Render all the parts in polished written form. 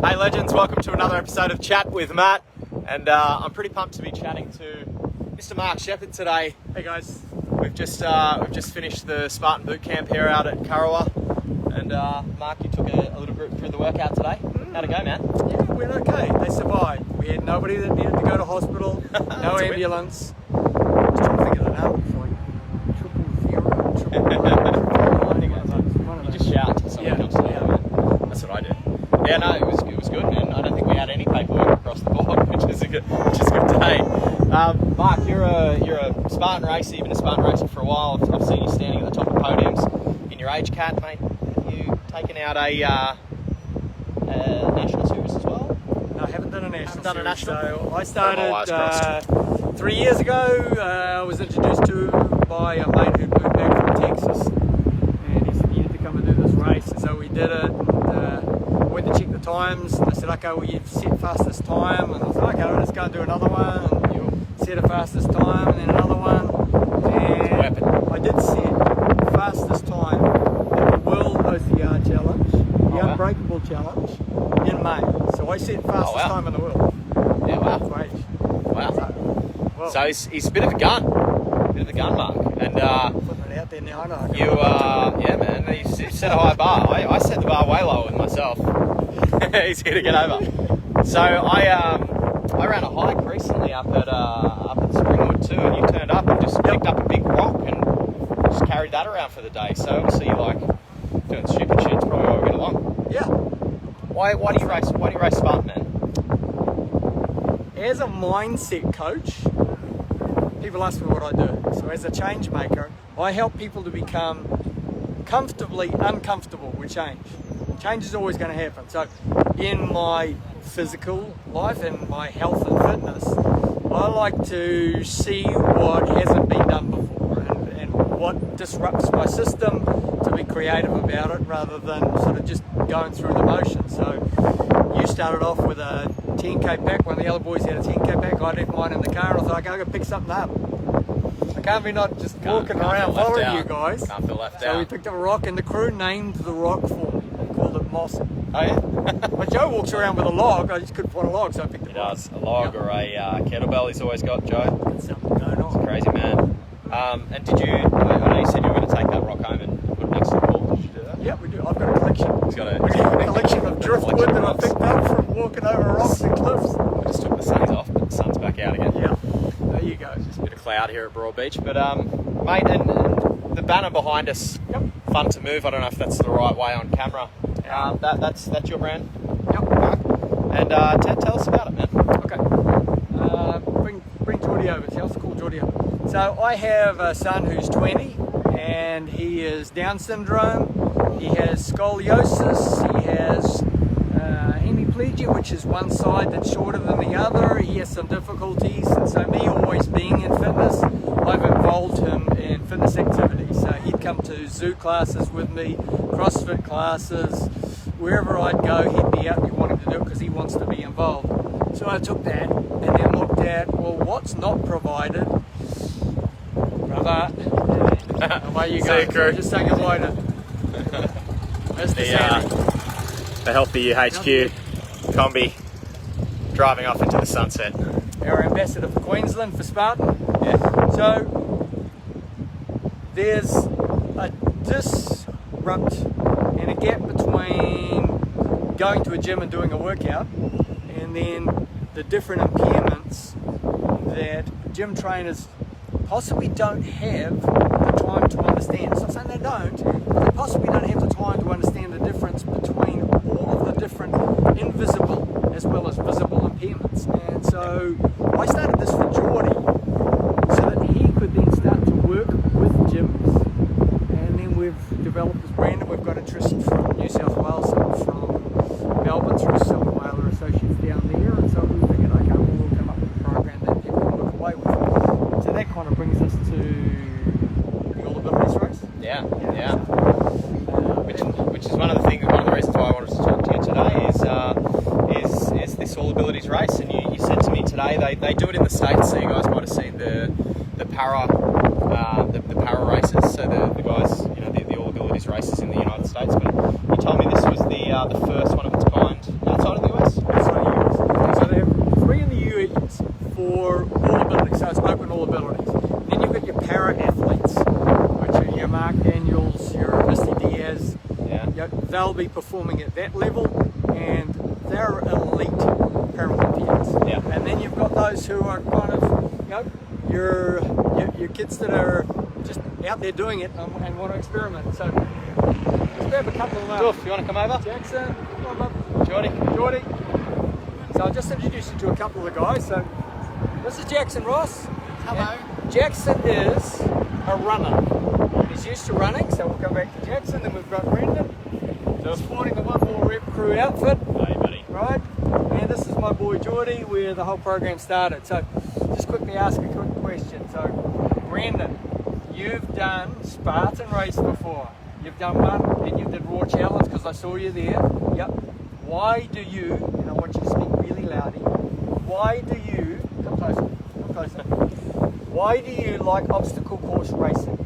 Hey legends, welcome to another episode of Chat with Matt, and I'm pretty pumped to be chatting to Mr. Mark Shepherd today. Hey guys. We've just finished the Spartan boot camp here out at Kurrawa, and Mark, you took a little group through the workout today. How'd it go, man? Yeah, it went okay. They survived. We had nobody that needed to go to hospital, no ambulance. Just trying to think of the numbers, like 000. You just shout to someone comes to you, man. That's what I do. Yeah, no, it was good, man. I don't think we had any paperwork across the board, which is a good day. Mark, you're a Spartan racer. You've been a Spartan racer for a while. I've seen you standing at the top of podiums in your age cat, mate. Have you taken out a national series as well? No, I haven't done a national series. So I started 3 years ago. I was introduced to by a mate who moved back from Texas, and he said you need to come and do this race. And so we did it. Went to check the times, and I said, okay, well, you've set fastest time, and I said, okay, let's go and do another one, and you'll set a fastest time, and then another one, and I did set fastest time at the World OCR Challenge, the Unbreakable Challenge, in May. So I set fastest time in the world. Yeah, wow. Great. Wow. So he's a bit of a gun, Mark, and putting it out there now, I know. Yeah, man, you set a high bar. I set the bar way lower with myself. He's here to get over. So I ran a hike recently up at Springwood too, and you turned up and just picked up a big rock and just carried that around for the day. So obviously you like doing stupid shit. It's probably why we get along. Yeah. Why do you race Spartan, man? As a mindset coach, people ask me what I do. So as a change maker, I help people to become comfortably uncomfortable with change. Change is always going to happen. So in my physical life and my health and fitness, I like to see what hasn't been done before and what disrupts my system, to be creative about it rather than sort of just going through the motions. So you started off with a 10k pack, one of the other boys had a 10k pack, I left mine in the car, and I thought, okay, I'm going to pick something up. I can't be not just walking around following you guys. Can't feel left out. So we picked up a rock, and the crew named the rock for me. They called it Moss. Oh yeah? But Joe walks around with a log, I just couldn't find a log, so I picked it up. He does. A log or a kettlebell he's always got, Joe. Got something going on. He's a crazy man. And did you, I know you said you were going to take that rock home and put it next to the pool. Did you do that? Yeah, we do. I've got a collection. He's got a collection of driftwood that I picked up from walking over rocks and cliffs. I just took the suns off, but the sun's back out again. Yeah, there you go. Just a bit of cloud here at Broad Beach. But, mate, and the banner behind us, fun to move. I don't know if that's the right way on camera. That's your brand? Yep. And tell us about it, man. Okay. Bring Geordie over. See, I'll call Geordie over. So I have a son who's 20, and he is Down syndrome. He has scoliosis. He has hemiplegia, which is one side that's shorter than the other. He has some difficulties, and so me always being in fitness, I've involved him in fitness activities. So he'd come to zoo classes with me, CrossFit classes, wherever I'd go, he'd be out there wanting to do it because he wants to be involved. So I took that and then looked at, well, what's not provided? Brother, away you go. Crew. Just say goodbye to Mr. Sandy. The Healthy HQ combi driving off into the sunset. Our ambassador for Queensland for Spartan. Yeah. So there's a disrupt and a gap between going to a gym and doing a workout, and then the different impairments that gym trainers possibly don't have the time to understand. It's not saying they don't, but they possibly don't have the time to understand the difference between all of the different invisible as well as visible impairments. And so I started this for Geordie so that he could then start to work with gyms, and then we've developed this brand, and we've got interest from New South Wales and from Melbourne through some of my other associates down there, and so we figured, okay, well, we'll come up with a program that people can look away with. So that kind of brings us to the All Abilities race. Yeah. Which is one of the reasons why I wanted to talk to you today is this All Abilities race. And you said to me today they do it in the States, so you guys might have seen the para races. So the guys, the All Abilities races in the United States. But you told me this was the first one of its kind outside of the US. they'll be performing at that level, and they're elite Paralympians. Yeah. And then you've got those who are kind of, your kids that are just out there doing it and want to experiment. So let's grab a couple of them. Doof, you want to come over? Jackson, come on, bub. Geordie. So I'll just introduce you to a couple of the guys. So this is Jackson Ross. Hello. And Jackson is a runner. He's used to running, so we'll come back to Jackson. Then we've got Brendan, sporting the Onemoorerep crew outfit. Hey, buddy. Right? And this is my boy Geordie, where the whole program started. So just quickly ask a quick question. So Brendan, you've done Spartan race before. You've done one and you did Raw Challenge because I saw you there. Yep. Why do you, and I want you to speak really loudly, why do you, come closer, why do you like obstacle course racing?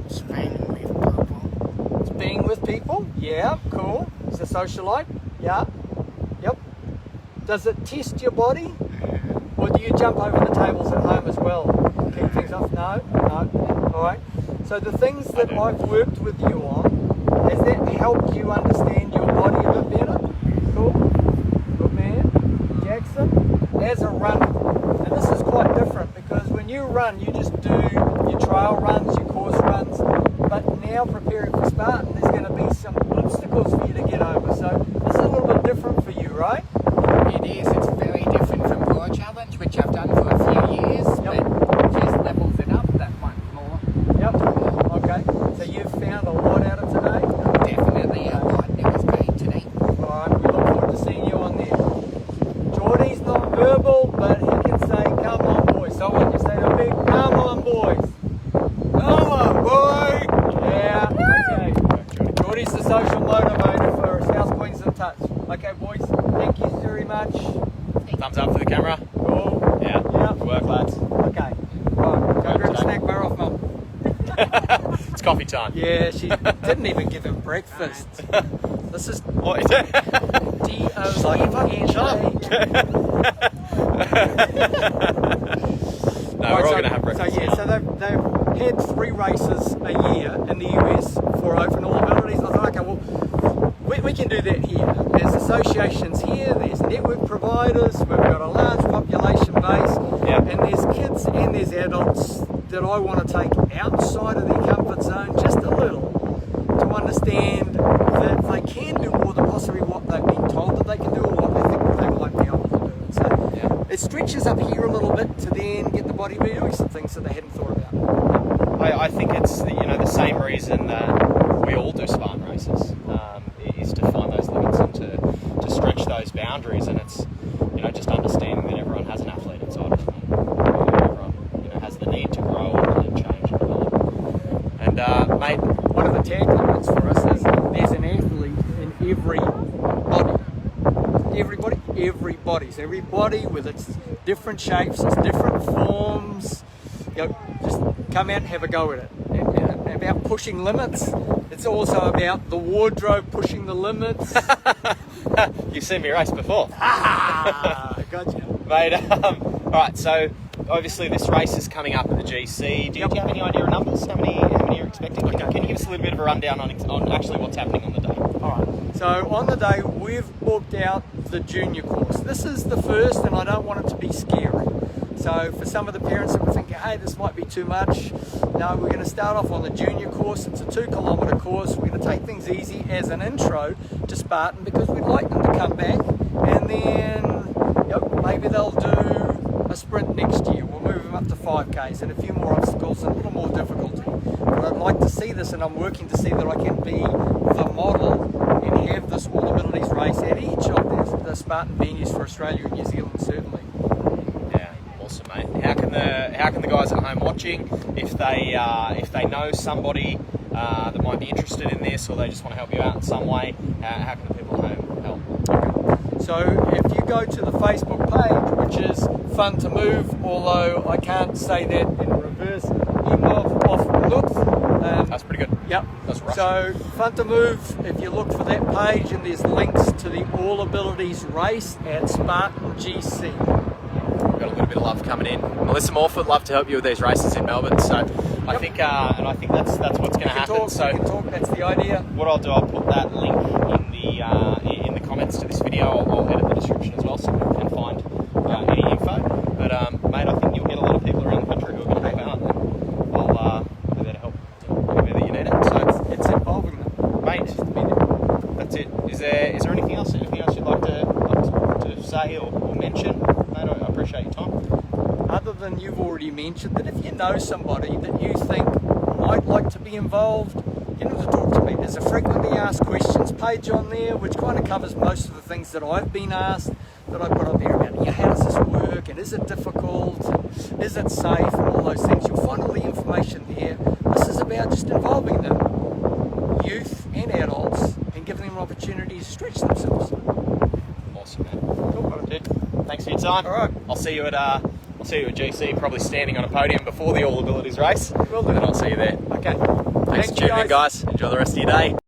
Spending with people. It's being with people? Yeah, cool. It's a socialite? Yeah. Yep. Does it test your body? Or do you jump over the tables at home as well? Keep things off? No? Alright. So the things that I've worked with you on, has that helped you understand your body a bit better? Cool. Good man. Jackson, as a runner, and this is quite different because when you run, you just do your trail runs, your course runs, but now preparing for Spartan, there's going to be some obstacles for you to get over. So this is a little bit different for you, right? It is. It's very different from Raw Challenge, which I've done for a few years, but just levels it up that much more. Yep. Okay. So you've found a lot out of today? Definitely a lot. It was great today. Alright, we look forward to seeing you on there. Geordie's not verbal, but he can say, come on boys. So when you say to big, come on boys. Come on boy! Yeah, okay. Geordie's the social motivator for South Queensland Touch. Okay boys, thank you very much. Thumbs up for the camera. Cool. Yeah. Good work, lads. Okay. Right, go grab a snack bar off mum. It's coffee time. Yeah, she didn't even give him breakfast. This is What is it? D-O-E-N-A. Like, fucking No, we're all going to have breakfast. So yeah, so they've had 3 races a year in the US for open all abilities. I thought, okay, well, we can do that here. There's associations here, there's network providers, we've got a large population base, and there's kids and there's adults that I want to take outside of their comfort zone just a little to understand that they can do more than possibly what they've been told that they can do or what they think that they might be able to do. So it stretches up here a little bit to then get the body doing some things that they hadn't thought about. I think it's the same reason that we all do Spartan races, is to find those limits and to stretch those boundaries, and it's just understanding that everyone has an athlete inside of them. Everyone has the need to grow and change and develop. And mate, one of the taglines for us is there's an athlete in every body. So everybody with its different shapes, its different forms. Just come out and have a go at it. And about pushing limits, it's also about the wardrobe pushing the limits. you've seen me race before. Gotcha. Mate, alright, so obviously this race is coming up at the GC. Do you have any idea of numbers? How many you're expecting? Can you give us a little bit of a rundown on actually what's happening on the day? Alright, so on the day we've booked out the junior course. This is the first and I don't want it to be scary. So for some of the parents that were thinking, hey, this might be too much, no, we're going to start off on the junior course. It's a 2-kilometre course. We're going to take things easy as an intro to Spartan because we'd like them to come back and then maybe they'll do a sprint next year. We'll move them up to 5Ks and a few more obstacles and a little more difficulty. But I'd like to see this, and I'm working to see that I can be the model and have this all abilities race at each of the Spartan venues for Australia and New Zealand certainly. Awesome, mate. How can the guys at home watching, if they know somebody that might be interested in this, or they just want to help you out in some way, how can the people at home help? Okay. So if you go to the Facebook page, which is Fun to Move, although I can't say that in reverse, that's pretty good. Yep. That's right. So Fun to Move, if you look for that page, and there's links to the All Abilities race at Spartan GC. got a little bit of love coming in. Melissa Morford, love to help you with these races in Melbourne. So I think that's what's going to happen. We can talk. That's the idea. What I'll do, I'll put that link in the comments to this video. I'll edit the description as well, so people can find any info. But mate, I think you'll get a lot of people around the country who are going to help out, and I'll be there to help whenever you need it. So It's involving them. mate, that's it. Is there anything else? Anything else you'd like to say or mention? Mate, I appreciate your time. Other than you've already mentioned, that if you know somebody that you think might like to be involved, get them to talk to me. There's a frequently asked questions page on there, which kind of covers most of the things that I've been asked, that I put on there about, how does this work, and is it difficult, and is it safe, and all those things. You'll find all the information there. This is about just involving them, youth and adults, and giving them an opportunity to stretch themselves. Awesome, man. Cool, dude. Thanks for your time. All right. I'll see you at GC, probably standing on a podium before the All Abilities race. Will do. And I'll see you there. Okay. Thanks for tuning in, guys. Enjoy the rest of your day.